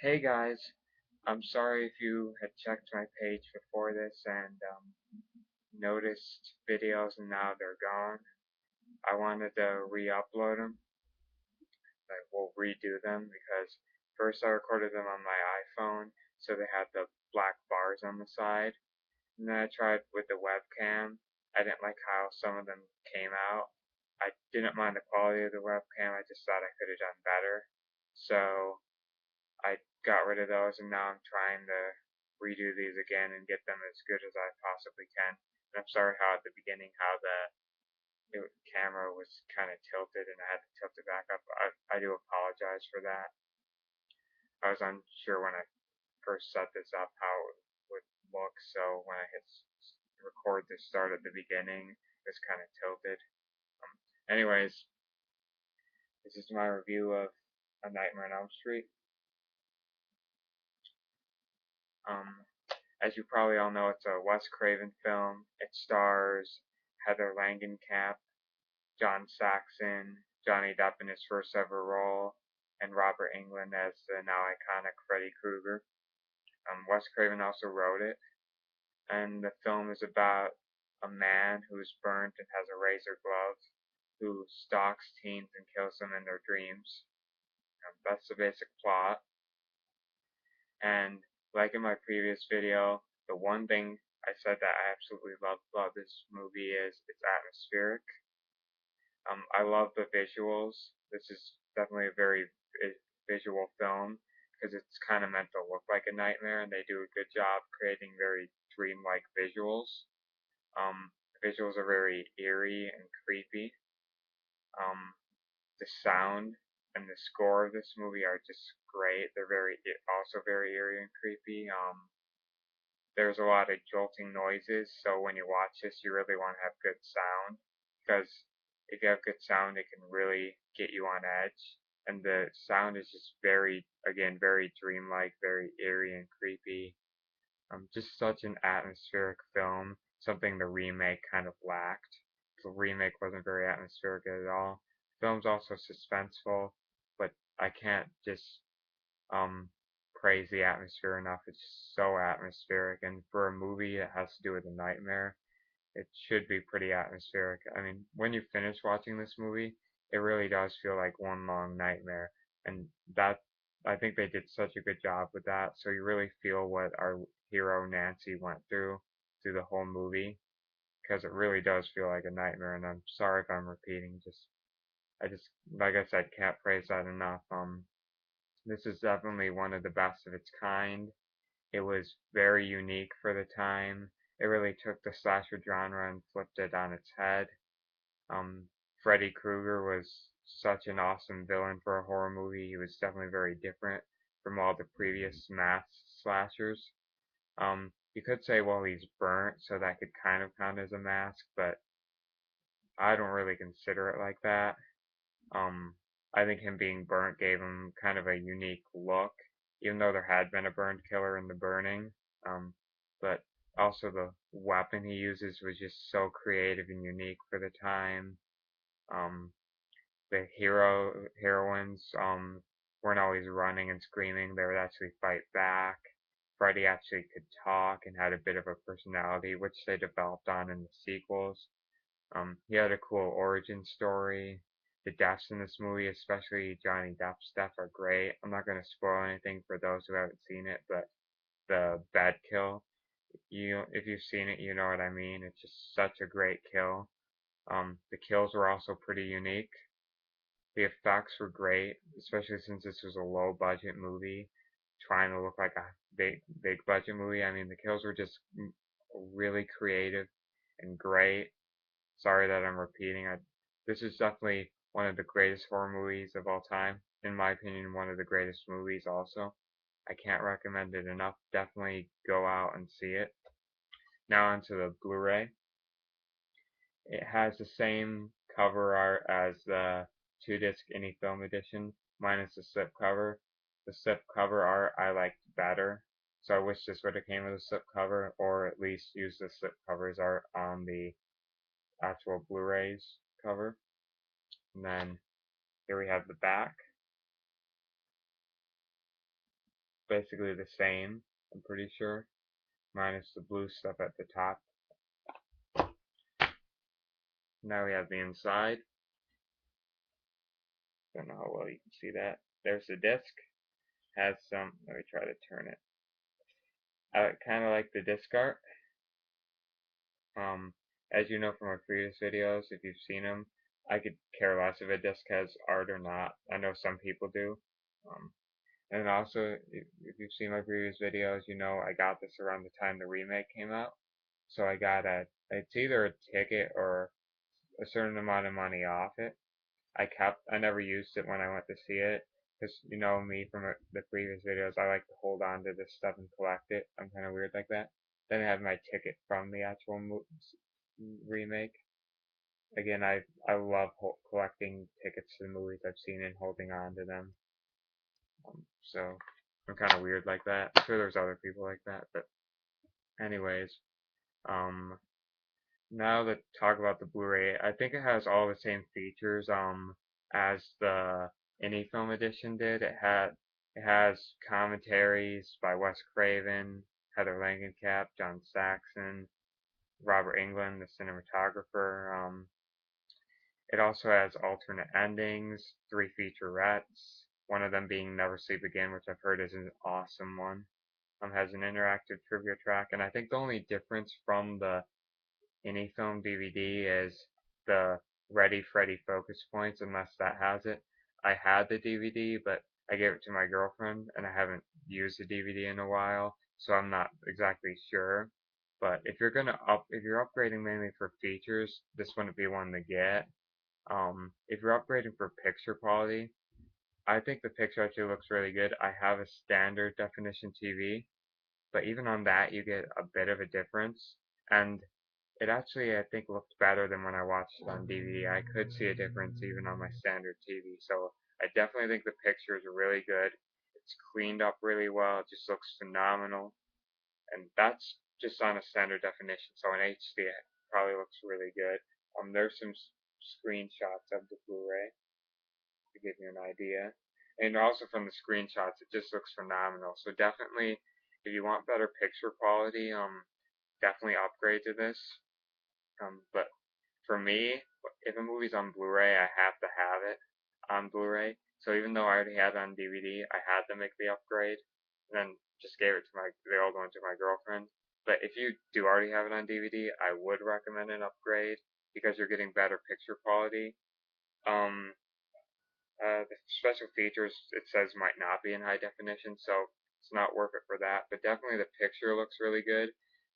Hey guys, I'm sorry if you had checked my page before this and noticed videos and now they're gone. I wanted to re-upload them, like we'll redo them because first I recorded them on my iPhone, so they had the black bars on the side, and then I tried with the webcam. I didn't like how some of them came out. I didn't mind the quality of the webcam, I just thought I could have done better. So I got rid of those and now I'm trying to redo these again and get them as good as I possibly can. And I'm sorry how at the beginning how the camera was kind of tilted and I had to tilt it back up. I do apologize for that. I was unsure when I first set this up how it would look, so when I hit record the start at the beginning, it's kind of tilted. Anyways, this is my review of A Nightmare on Elm Street. Um, As you probably all know, it's a Wes Craven film. It stars Heather Langenkamp, John Saxon, Johnny Depp in his first ever role, and Robert Englund as the now iconic Freddy Krueger. Wes Craven also wrote it, and the film is about a man who's burnt and has a razor glove who stalks teens and kills them in their dreams. That's the basic plot. And like in my previous video, the one thing I said that I absolutely love about this movie is it's atmospheric. I love the visuals. This is definitely a very visual film because it's kind of meant to look like a nightmare, and they do a good job creating very dreamlike visuals. The visuals are very eerie and creepy. Um, the sound and the score of this movie are just great. They're also very eerie and creepy. There's a lot of jolting noises, so when you watch this, you really want to have good sound because if you have good sound, it can really get you on edge. And the sound is just again, very dreamlike, very eerie and creepy. Just such an atmospheric film, something the remake kind of lacked. The remake wasn't very atmospheric at all. The film's also suspenseful, but I can't just um, praise the atmosphere enough. It's so atmospheric, and for a movie that has to do with a nightmare, it should be pretty atmospheric. I mean, when you finish watching this movie, it really does feel like one long nightmare, and that I think they did such a good job with that. So you really feel what our hero Nancy went through the whole movie, because it really does feel like a nightmare. And I'm sorry if I'm repeating. I just like I said, can't praise that enough. This is definitely one of the best of its kind. It was very unique for the time. It really took the slasher genre and flipped it on its head. Um, Freddy Krueger was such an awesome villain for a horror movie. He was definitely very different from all the previous mass slashers. You could say, well, he's burnt, so that could kind of count as a mask, but I don't really consider it like that. Um, I think him being burnt gave him kind of a unique look, even though there had been a burned killer in The Burning. But also the weapon he uses was just so creative and unique for the time. Um, the heroines weren't always running and screaming; they would actually fight back. Freddy actually could talk and had a bit of a personality, which they developed on in the sequels. He had a cool origin story. The deaths in this movie, especially Johnny Depp's death, are great. I'm not going to spoil anything for those who haven't seen it, but the bed kill, if you've seen it, you know what I mean. It's just such a great kill. The kills were also pretty unique. The effects were great, especially since this was a low budget movie, trying to look like a big budget movie. I mean, the kills were just really creative and great. Sorry that I'm repeating. This is definitely one of the greatest horror movies of all time. In my opinion, one of the greatest movies also. I can't recommend it enough. Definitely go out and see it. Now onto the Blu-ray. It has the same cover art as the 2-disc Indie Film Edition, minus the slipcover. The slipcover art I liked better, so I wish this would have came with a slipcover, or at least use the slipcovers art on the actual Blu-ray's cover. And then here we have the back. basically the same, I'm pretty sure, minus the blue stuff at the top. Now we have the inside. Don't know how well you can see that. There's the disc. Has some, let me try to turn it. I kind of like the disc art. As you know from my previous videos, if you've seen them, I could care less if a disc has art or not. I know some people do. And also, if you've seen my previous videos, you know I got this around the time the remake came out. So I got it's either a ticket or a certain amount of money off it. I never used it when I went to see it, because you know me from the previous videos, I like to hold on to this stuff and collect it. I'm kind of weird like that. Then I had my ticket from the actual remake. Again, I love collecting tickets to the movies I've seen and holding on to them. So I'm kind of weird like that. I'm sure there's other people like that, but anyways, now to talk about the Blu-ray, I think it has all the same features as the Any Film Edition did. It has commentaries by Wes Craven, Heather Langenkamp, John Saxon, Robert Englund, the cinematographer. It also has alternate endings, 3 featurettes, one of them being Never Sleep Again, which I've heard is an awesome one. Has an interactive trivia track, and I think the only difference from the Any Film DVD is the Ready Freddy focus points, unless that has it. I had the DVD, but I gave it to my girlfriend, and I haven't used the DVD in a while, so I'm not exactly sure. But if you're upgrading mainly for features, this wouldn't be one to get. If you're upgrading for picture quality, I think the picture actually looks really good. I have a standard definition TV, but even on that you get a bit of a difference, and it actually, I think, looked better than when I watched it on DVD. I could see a difference even on my standard TV. So I definitely think the pictures are really good. It's cleaned up really well. It just looks phenomenal. And that's just on a standard definition. So in HD, it probably looks really good. There's some screenshots of the Blu-ray to give you an idea. And also from the screenshots, it just looks phenomenal. So definitely, if you want better picture quality, definitely upgrade to this. But for me, if a movie's on Blu-ray, I have to have it on Blu-ray. So even though I already had it on DVD, I had to make the upgrade, and then just gave it to the old one to my girlfriend. But if you do already have it on DVD, I would recommend an upgrade because you're getting better picture quality. The special features, it says, might not be in high definition, so it's not worth it for that. But definitely the picture looks really good,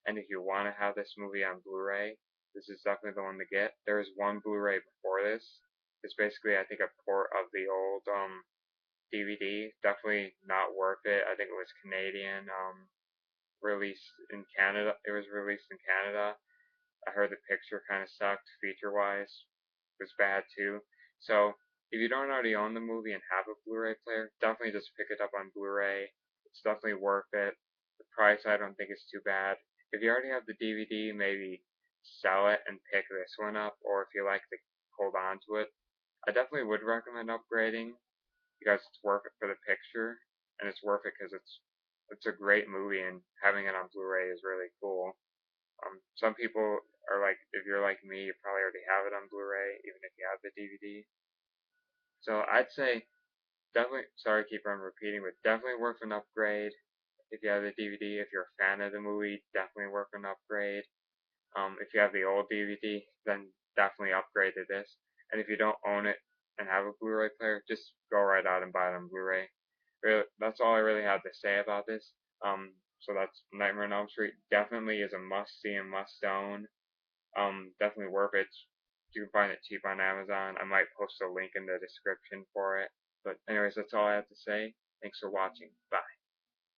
and if you want to have this movie on Blu-ray, this is definitely the one to get. There was one Blu-ray before this. It's basically, I think, a port of the old DVD. Definitely not worth it. I think it was Canadian, released in Canada. It was released in Canada. I heard the picture kind of sucked, feature-wise. It was bad too. So if you don't already own the movie and have a Blu-ray player, definitely just pick it up on Blu-ray. It's definitely worth it. The price, I don't think, is too bad. If you already have the DVD, maybe sell it and pick this one up, or if you like to hold on to it, I definitely would recommend upgrading because it's worth it for the picture, and it's worth it because it's a great movie, and having it on Blu-ray is really cool. Some people are like, if you're like me, you probably already have it on Blu-ray, even if you have the DVD. So I'd say definitely, sorry to keep on repeating, but definitely worth an upgrade if you have the DVD. If you're a fan of the movie, definitely worth an upgrade. If you have the old DVD, then definitely upgrade to this. And if you don't own it and have a Blu-ray player, just go right out and buy it on Blu-ray. Really, that's all I really have to say about this. So that's Nightmare on Elm Street. Definitely is a must-see and must-own. Definitely worth it. You can find it cheap on Amazon. I might post a link in the description for it. But anyways, that's all I have to say. Thanks for watching. Bye.